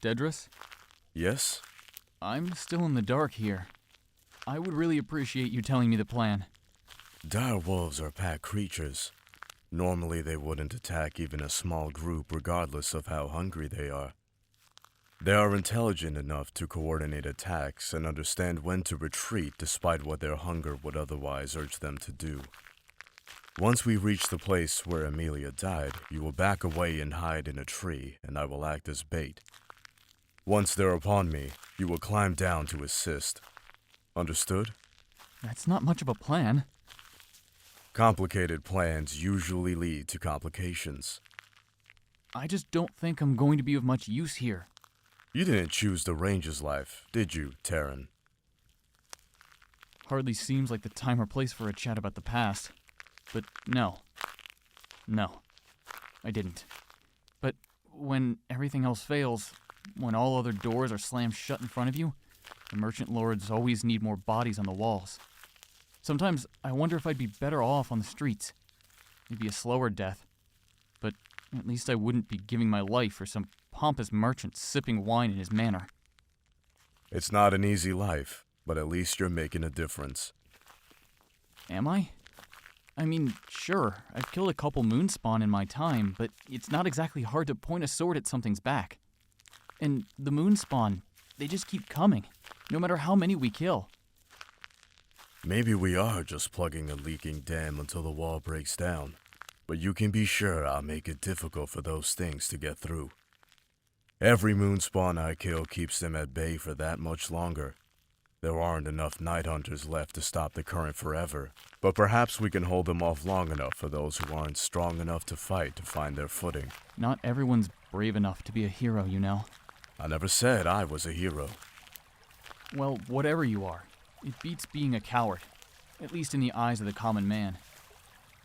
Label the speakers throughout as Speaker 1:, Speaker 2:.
Speaker 1: Dedris?
Speaker 2: Yes?
Speaker 1: I'm still in the dark here. I would really appreciate you telling me the plan.
Speaker 2: Direwolves are pack creatures. Normally they wouldn't attack even a small group regardless of how hungry they are. They are intelligent enough to coordinate attacks and understand when to retreat despite what their hunger would otherwise urge them to do. Once we reach the place where Amelia died, you will back away and hide in a tree, and I will act as bait. Once they're upon me, you will climb down to assist. Understood?
Speaker 1: That's not much of a plan.
Speaker 2: Complicated plans usually lead to complications.
Speaker 1: I just don't think I'm going to be of much use here.
Speaker 2: You didn't choose the ranger's life, did you, Tarin?
Speaker 1: Hardly seems like the time or place for a chat about the past. But no. No, I didn't. But when everything else fails, when all other doors are slammed shut in front of you, the merchant lords always need more bodies on the walls. Sometimes I wonder if I'd be better off on the streets. Maybe a slower death. But at least I wouldn't be giving my life for some pompous merchant sipping wine in his manor.
Speaker 2: It's not an easy life, but at least you're making a difference.
Speaker 1: Am I? I mean, sure, I've killed a couple moonspawn in my time, but it's not exactly hard to point a sword at something's back. And the moonspawn, they just keep coming, no matter how many we kill.
Speaker 2: Maybe we are just plugging a leaking dam until the wall breaks down, but you can be sure I'll make it difficult for those things to get through. Every moonspawn I kill keeps them at bay for that much longer. There aren't enough Nighthunters left to stop the current forever, but perhaps we can hold them off long enough for those who aren't strong enough to fight to find their footing.
Speaker 1: Not everyone's brave enough to be a hero, you know.
Speaker 2: I never said I was a hero.
Speaker 1: Well, whatever you are, it beats being a coward, at least in the eyes of the common man.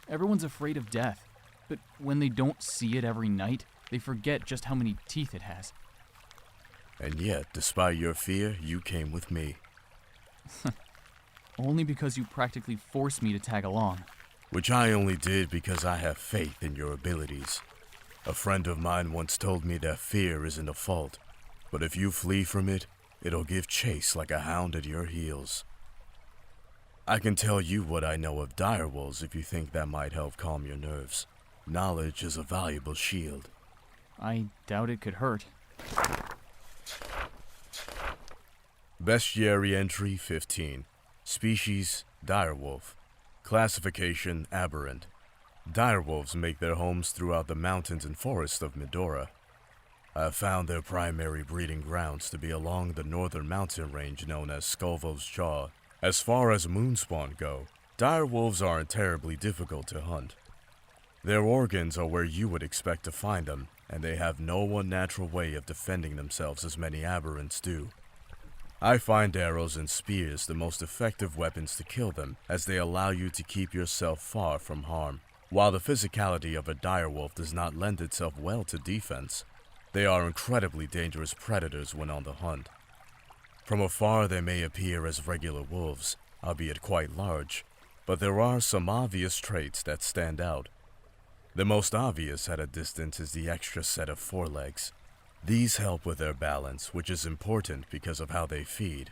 Speaker 1: Everyone's afraid of death, but when they don't see it every night, they forget just how many teeth it has.
Speaker 2: And yet, despite your fear, you came with me.
Speaker 1: Only because you practically forced me to tag along.
Speaker 2: Which I only did because I have faith in your abilities. A friend of mine once told me that fear isn't a fault, but if you flee from it, it'll give chase like a hound at your heels. I can tell you what I know of direwolves if you think that might help calm your nerves. Knowledge is a valuable shield.
Speaker 1: I doubt it could hurt.
Speaker 2: Bestiary entry 15. Species, direwolf. Classification, aberrant. Direwolves make their homes throughout the mountains and forests of Midora. I have found their primary breeding grounds to be along the northern mountain range known as Sculvo's Jaw. As far as moonspawn go, direwolves aren't terribly difficult to hunt. Their organs are where you would expect to find them, and they have no unnatural way of defending themselves as many aberrants do. I find arrows and spears the most effective weapons to kill them, as they allow you to keep yourself far from harm. While the physicality of a direwolf does not lend itself well to defense, they are incredibly dangerous predators when on the hunt. From afar they may appear as regular wolves, albeit quite large, but there are some obvious traits that stand out. The most obvious at a distance is the extra set of forelegs. These help with their balance, which is important because of how they feed.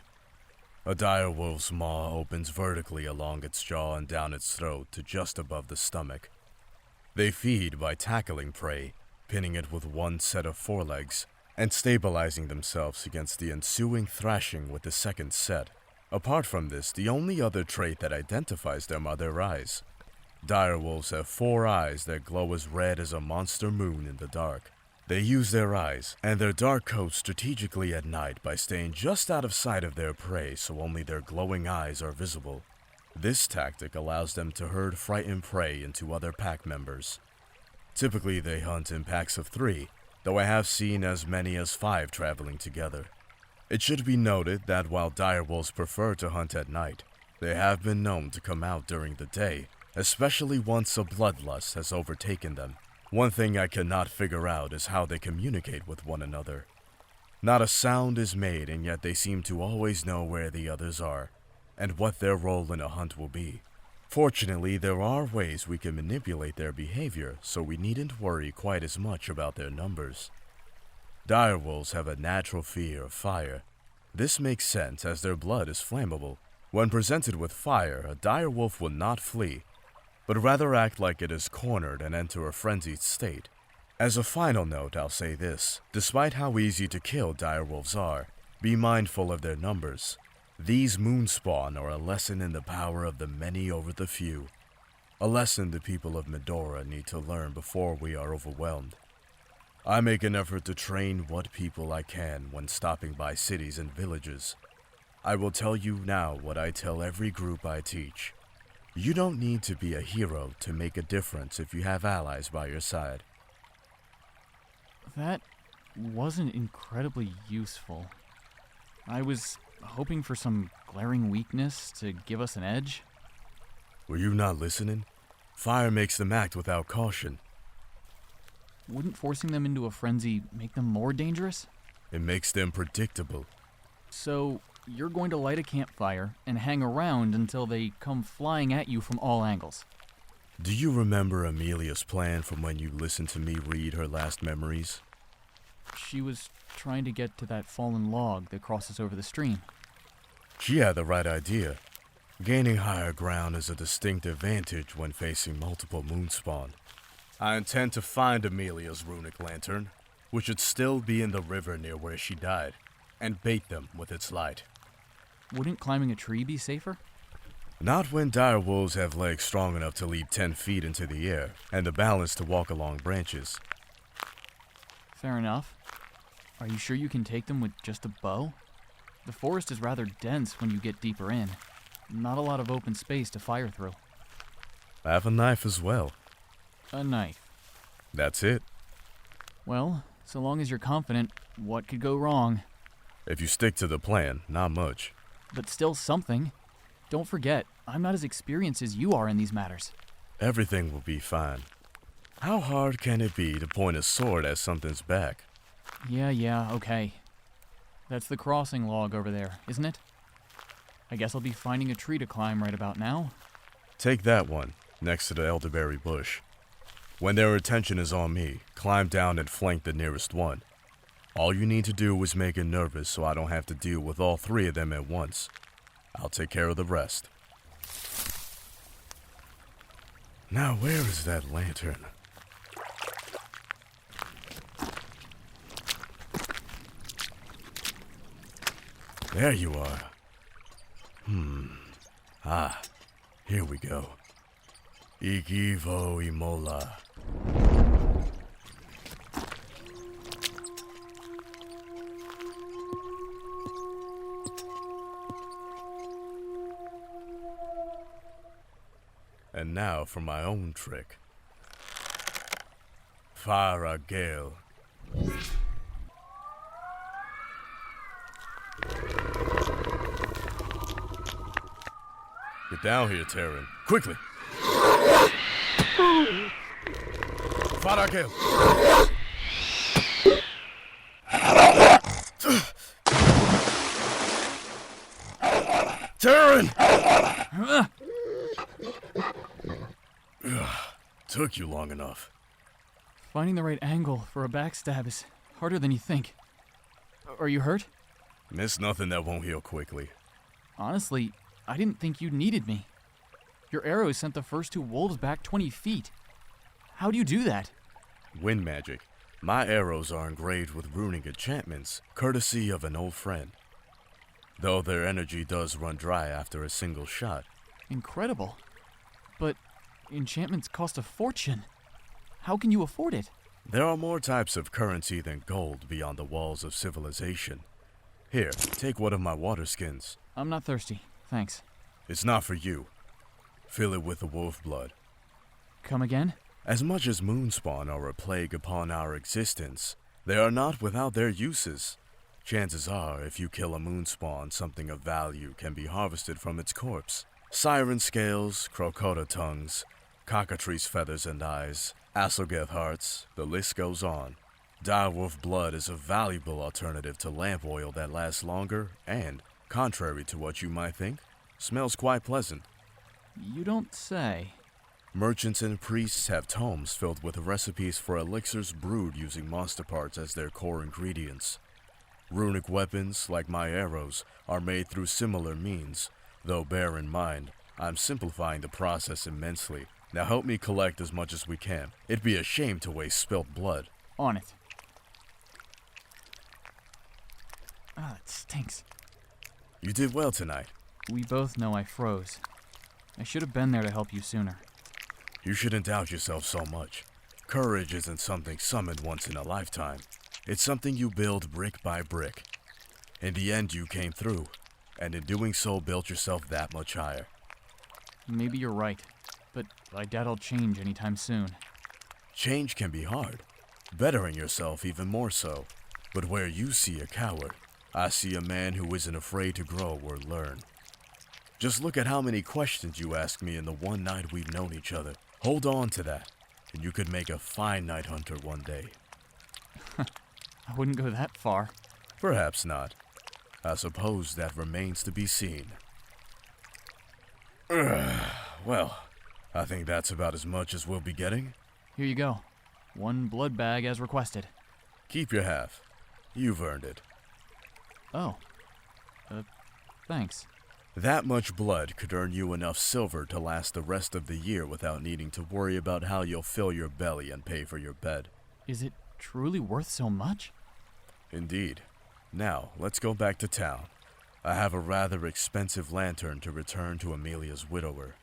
Speaker 2: A direwolf's maw opens vertically along its jaw and down its throat to just above the stomach. They feed by tackling prey, pinning it with one set of forelegs, and stabilizing themselves against the ensuing thrashing with the second set. Apart from this, the only other trait that identifies them are their eyes. Direwolves have 4 eyes that glow as red as a monster moon in the dark. They use their eyes and their dark coats strategically at night by staying just out of sight of their prey so only their glowing eyes are visible. This tactic allows them to herd frightened prey into other pack members. Typically they hunt in packs of 3, though I have seen as many as 5 traveling together. It should be noted that while direwolves prefer to hunt at night, they have been known to come out during the day, especially once a bloodlust has overtaken them. One thing I cannot figure out is how they communicate with one another. Not a sound is made, and yet they seem to always know where the others are, and what their role in a hunt will be. Fortunately, there are ways we can manipulate their behavior, so we needn't worry quite as much about their numbers. Direwolves have a natural fear of fire. This makes sense as their blood is flammable. When presented with fire, a direwolf will not flee, but rather act like it is cornered and enter a frenzied state. As a final note, I'll say this. Despite how easy to kill direwolves are, be mindful of their numbers. These moonspawn are a lesson in the power of the many over the few. A lesson the people of Midora need to learn before we are overwhelmed. I make an effort to train what people I can when stopping by cities and villages. I will tell you now what I tell every group I teach. You don't need to be a hero to make a difference if you have allies by your side.
Speaker 1: That wasn't incredibly useful. I was hoping for some glaring weakness to give us an edge.
Speaker 2: Were you not listening? Fire makes them act without caution.
Speaker 1: Wouldn't forcing them into a frenzy make them more dangerous?
Speaker 2: It makes them predictable.
Speaker 1: So, you're going to light a campfire and hang around until they come flying at you from all angles.
Speaker 2: Do you remember Amelia's plan from when you listened to me read her last memories?
Speaker 1: She was trying to get to that fallen log that crosses over the stream.
Speaker 2: She had the right idea. Gaining higher ground is a distinct advantage when facing multiple moonspawn. I intend to find Amelia's runic lantern, which should still be in the river near where she died, and bait them with its light.
Speaker 1: Wouldn't climbing a tree be safer?
Speaker 2: Not when direwolves have legs strong enough to leap 10 feet into the air, and the balance to walk along branches.
Speaker 1: Fair enough. Are you sure you can take them with just a bow? The forest is rather dense when you get deeper in. Not a lot of open space to fire through.
Speaker 2: I have a knife as well.
Speaker 1: A knife.
Speaker 2: That's it.
Speaker 1: Well, so long as you're confident, what could go wrong?
Speaker 2: If you stick to the plan, not much.
Speaker 1: But still something. Don't forget, I'm not as experienced as you are in these matters.
Speaker 2: Everything will be fine. How hard can it be to point a sword at something's back?
Speaker 1: Yeah, okay. That's the crossing log over there, isn't it? I guess I'll be finding a tree to climb right about now.
Speaker 2: Take that one, next to the elderberry bush. When their attention is on me, climb down and flank the nearest one. All you need to do is make it nervous so I don't have to deal with all three of them at once. I'll take care of the rest. Now where is that lantern? There you are. Here we go. Ikivo Imola. And now for my own trick. Fara Gale. Get down here, Tarin. Quickly! Fara Gale! Tarin! Took you long enough.
Speaker 1: Finding the right angle for a backstab is harder than you think. Are you hurt?
Speaker 2: Miss nothing that won't heal quickly.
Speaker 1: Honestly, I didn't think you needed me. Your arrows sent the first two wolves back 20 feet. How do you do that?
Speaker 2: Wind magic. My arrows are engraved with runic enchantments, courtesy of an old friend. Though their energy does run dry after a single shot.
Speaker 1: Incredible. But enchantments cost a fortune. How can you afford it?
Speaker 2: There are more types of currency than gold beyond the walls of civilization. Here, take one of my water skins.
Speaker 1: I'm not thirsty, thanks.
Speaker 2: It's not for you. Fill it with the wolf blood.
Speaker 1: Come again?
Speaker 2: As much as moonspawn are a plague upon our existence, they are not without their uses. Chances are, if you kill a moonspawn, something of value can be harvested from its corpse. Siren scales, crocodile tongues, cockatrice feathers and eyes, Aslogeth hearts, the list goes on. Direwolf blood is a valuable alternative to lamp oil that lasts longer and, contrary to what you might think, smells quite pleasant.
Speaker 1: You don't say.
Speaker 2: Merchants and priests have tomes filled with recipes for elixirs brewed using monster parts as their core ingredients. Runic weapons, like my arrows, are made through similar means, though bear in mind, I'm simplifying the process immensely. Now help me collect as much as we can. It'd be a shame to waste spilt blood.
Speaker 1: On it. Ah, it stinks.
Speaker 2: You did well tonight.
Speaker 1: We both know I froze. I should have been there to help you sooner.
Speaker 2: You shouldn't doubt yourself so much. Courage isn't something summoned once in a lifetime. It's something you build brick by brick. In the end, you came through, and in doing so built yourself that much higher.
Speaker 1: Maybe you're right, but I doubt I'll change anytime soon.
Speaker 2: Change can be hard, bettering yourself even more so. But where you see a coward, I see a man who isn't afraid to grow or learn. Just look at how many questions you asked me in the one night we've known each other. Hold on to that, and you could make a fine Nighthunter one day.
Speaker 1: I wouldn't go that far.
Speaker 2: Perhaps not. I suppose that remains to be seen. Well, I think that's about as much as we'll be getting.
Speaker 1: Here you go. 1 blood bag as requested.
Speaker 2: Keep your half. You've earned it.
Speaker 1: Oh. Thanks.
Speaker 2: That much blood could earn you enough silver to last the rest of the year without needing to worry about how you'll fill your belly and pay for your bed.
Speaker 1: Is it truly worth so much?
Speaker 2: Indeed. Now, let's go back to town. I have a rather expensive lantern to return to Amelia's widower.